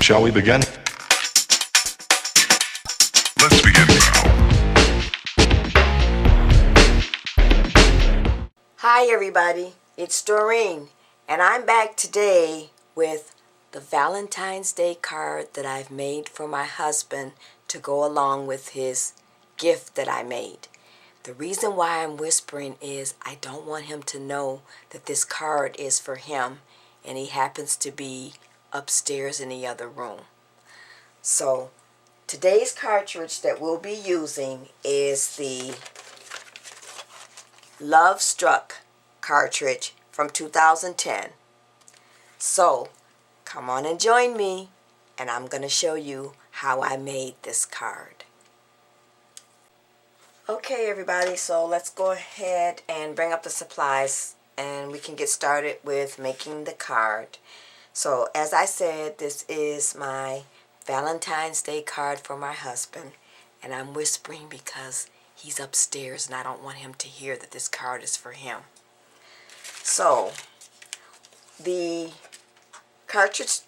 Shall we begin? Let's begin now. Hi everybody, it's Doreen, and I'm back today with the Valentine's Day card that I've made for my husband to go along with his gift that I made. The reason why I'm whispering is I don't want him to know that this card is for him and he happens to be upstairs in the other room. So today's cartridge that we'll be using is the Lovestruck cartridge from 2010. So come on and join me, and I'm going to show you how I made this card. Okay everybody, so let's go ahead and bring up the supplies and we can get started with making the card. So as I said, this is my Valentine's Day card for my husband, and I'm whispering because he's upstairs and I don't want him to hear that this card is for him. So the cartridge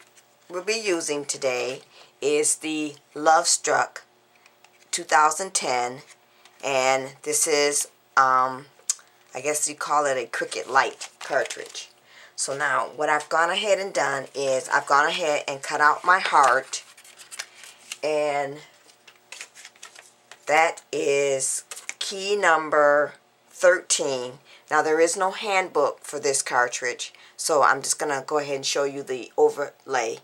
we'll be using today is the Lovestruck 2010, and this is I guess you call it a Cricut Light cartridge. So now what I've gone ahead and done is I've gone ahead and cut out my heart, and that is key number 13. Now there is no handbook for this cartridge, so I'm just going to go ahead and show you the overlay.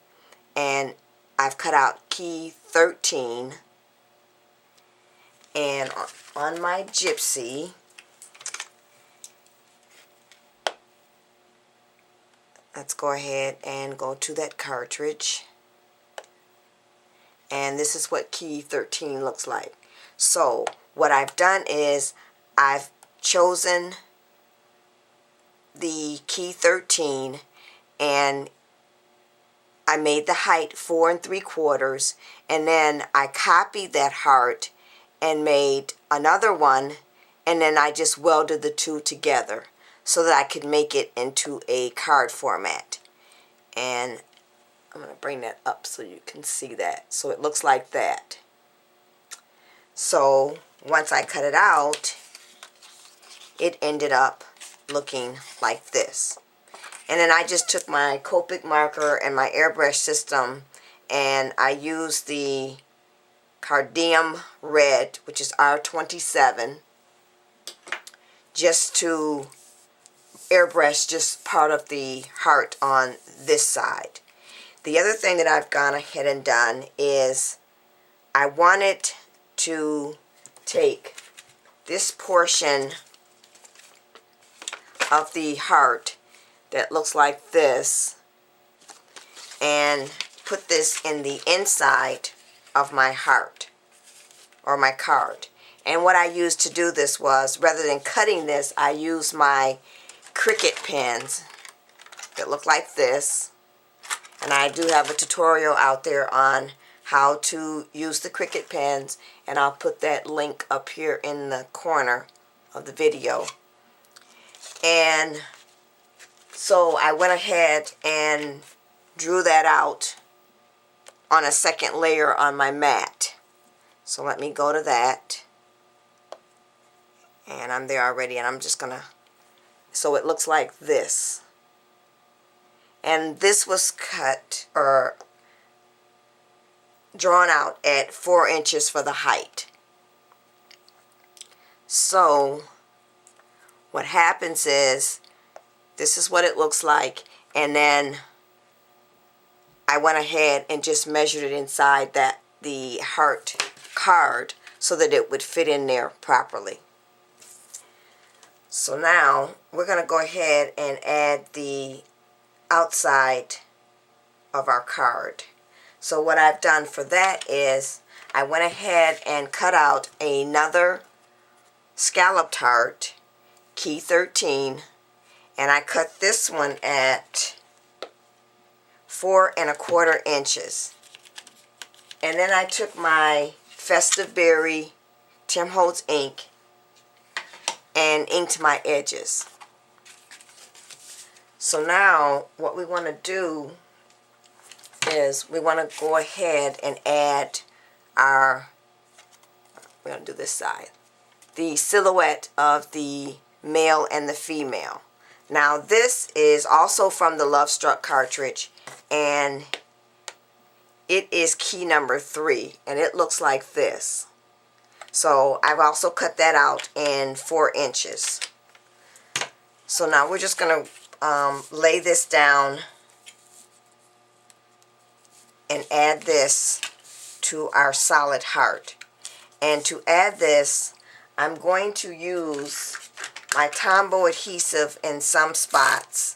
And I've cut out key 13, and on my gypsy, let's go ahead and go to that cartridge, and this is what key 13 looks like. So what I've done is I've chosen the key 13 and I made the height 4 3/4, and then I copied that heart and made another one, and then I just welded the two together so that I could make it into a card format. And I'm going to bring that up so you can see that. So it looks like that. So once I cut it out, it ended up looking like this. And then I just took my Copic marker and my airbrush system, and I used the Cardium Red, which is R27, just to airbrush just part of the heart on this side. The other thing that I've gone ahead and done is I wanted to take this portion of the heart that looks like this and put this in the inside of my heart or my card. And what I used to do this was, rather than cutting this, I used my Cricut pens that look like this, and I do have a tutorial out there on how to use the Cricut pens, and I'll put that link up here in the corner of the video. And so I went ahead and drew that out on a second layer on my mat. So let me go to that, and I'm there already, and I'm just gonna, so it looks like this. And this was cut or drawn out at 4 inches for the height. So what happens is this is what it looks like, and then I went ahead and just measured it inside that the heart card so that it would fit in there properly. So now we're going to go ahead and add the outside of our card. So what I've done for that is I went ahead and cut out another scalloped heart, key 13, and I cut this one at 4 1/4 inches. And then I took my Festive Berry Tim Holtz ink and inked my edges. So now what we want to do is we want to go ahead and add our, we're going to do this side, the silhouette of the male and the female. Now this is also from the Lovestruck cartridge, and it is key number 3, and it looks like this. So I've also cut that out in 4 inches. So now we're just going to lay this down and add this to our solid heart. And to add this, I'm going to use my Tombow adhesive in some spots,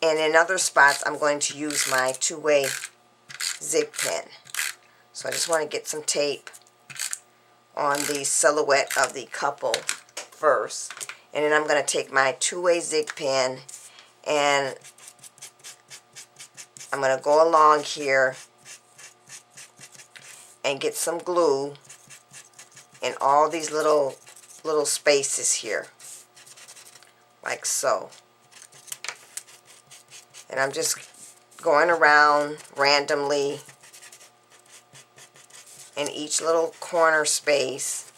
and in other spots I'm going to use my 2-way zig pen. So I just want to get some tape on the silhouette of the couple first, and then I'm going to take my 2-way zig pen and I'm going to go along here and get some glue in all these little spaces here, like so. And I'm just going around randomly in each little corner space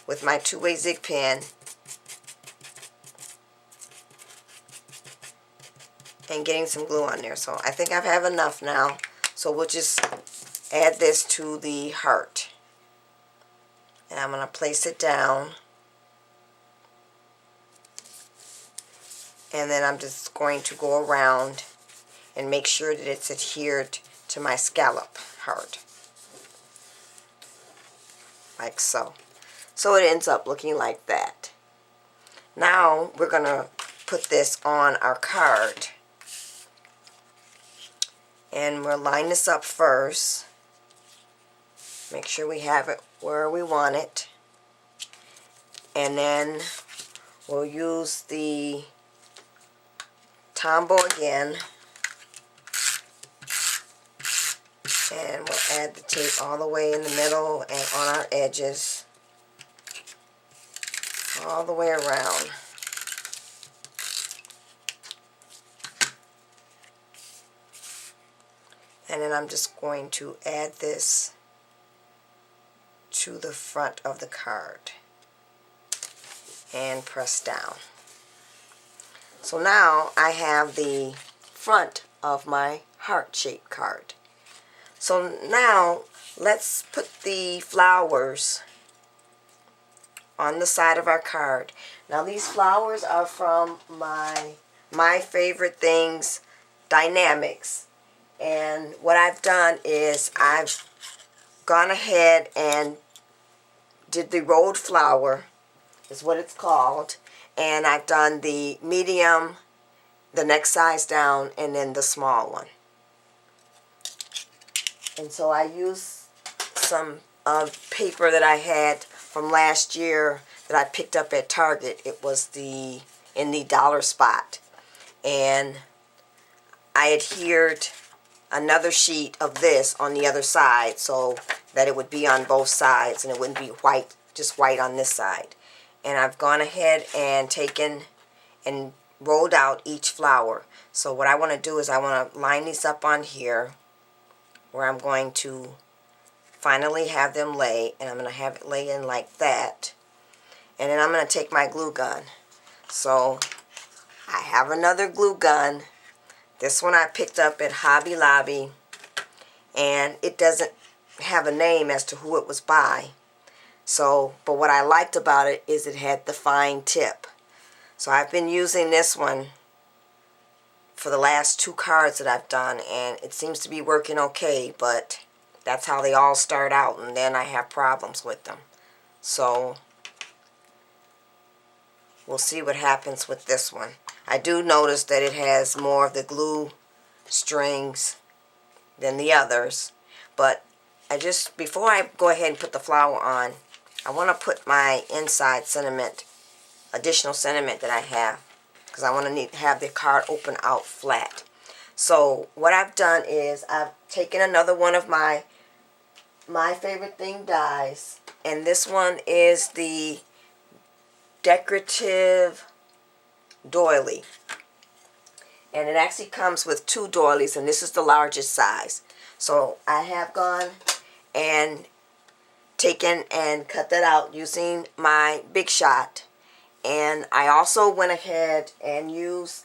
with my 2-way zig pen and getting some glue on there. So I think I have enough now, so we'll just add this to the heart. And I'm going to place it down, and then I'm just going to go around and make sure that it's adhered to my scallop heart, like so. So it ends up looking like that. Now we're going to put this on our card, and we'll line this up first. Make sure we have it where we want it, and then we'll use the Tombow again, and we'll add the tape all the way in the middle and on our edges, all the way around. And then I'm just going to add this to the front of the card and press down. So now I have the front of my heart-shaped card. So now let's put the flowers on the side of our card. Now these flowers are from my Favorite Things Dynamics, and what I've done is I've gone ahead and did the rolled flower, is what it's called, and I've done the medium, the next size down, and then the small one. And so I used some paper that I had from last year that I picked up at Target. It was in the dollar spot, and I adhered another sheet of this on the other side so that it would be on both sides and it wouldn't be white, just white on this side. And I've gone ahead and taken and rolled out each flower. So what I want to do is I want to line these up on here where I'm going to finally have them lay, and I'm going to have it lay in like that. And then I'm going to take my glue gun. So I have another glue gun. This one I picked up at Hobby Lobby, and it doesn't have a name as to who it was by. So, but what I liked about it is it had the fine tip. So I've been using this one for the last 2 cards that I've done, and it seems to be working okay, but that's how they all start out, and then I have problems with them. So we'll see what happens with this one. I do notice that it has more of the glue strings than the others, but before I go ahead and put the flower on, I want to put my inside sentiment, additional sentiment that I have, because I want to have the card open out flat. So what I've done is I've taken another one of my Favorite Thing dies, and this one is the decorative doily, and it actually comes with 2 doilies, and this is the largest size. So I have gone and taken and cut that out using my Big Shot. And I also went ahead and used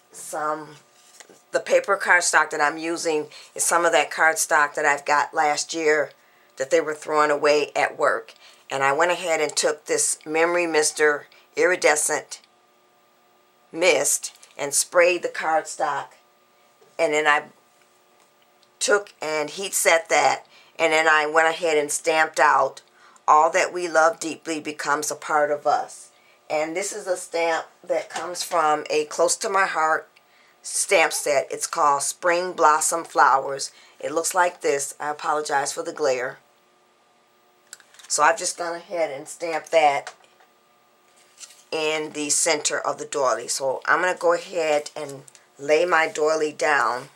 the paper cardstock that I'm using is some of that cardstock that I've got last year that they were throwing away at work. And I went ahead and took this Memory Mister Iridescent Mist and sprayed the cardstock. And then I took and heat set that. And then I went ahead and stamped out All That We Love Deeply Becomes a Part of Us. And this is a stamp that comes from a Close to My Heart stamp set. It's called Spring Blossom Flowers. It looks like this. I apologize for the glare. So I've just gone ahead and stamped that in the center of the doily. So I'm going to go ahead and lay my doily down.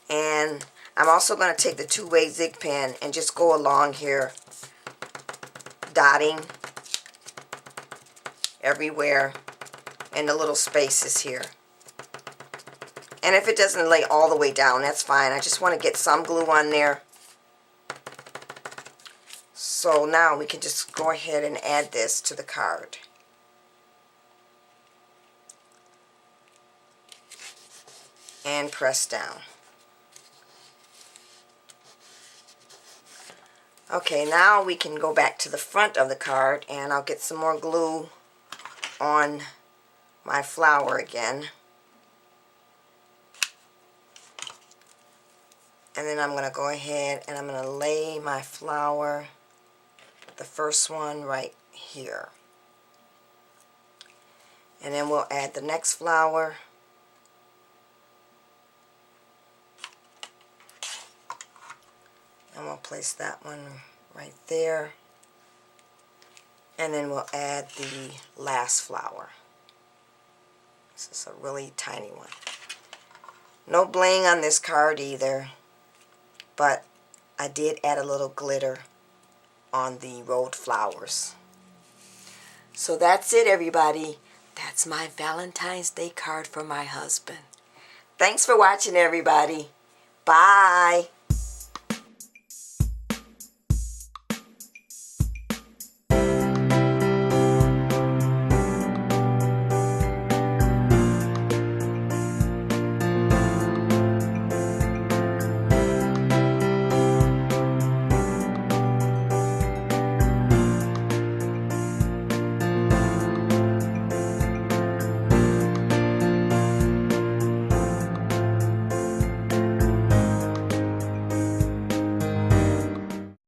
And I'm also going to take the two-way zig pen and just go along here, dotting everywhere in the little spaces here. And if it doesn't lay all the way down, that's fine. I just want to get some glue on there. So now we can just go ahead and add this to the card. And press down. Okay, now we can go back to the front of the card, and I'll get some more glue on my flower again. And then I'm going to go ahead and I'm going to lay my flower, the first one right here. And then we'll add the next flower. And we'll place that one right there. And then we'll add the last flower. This is a really tiny one. No bling on this card either, but I did add a little glitter on the rolled flowers. So that's it, everybody. That's my Valentine's Day card for my husband. Thanks for watching, everybody. Bye.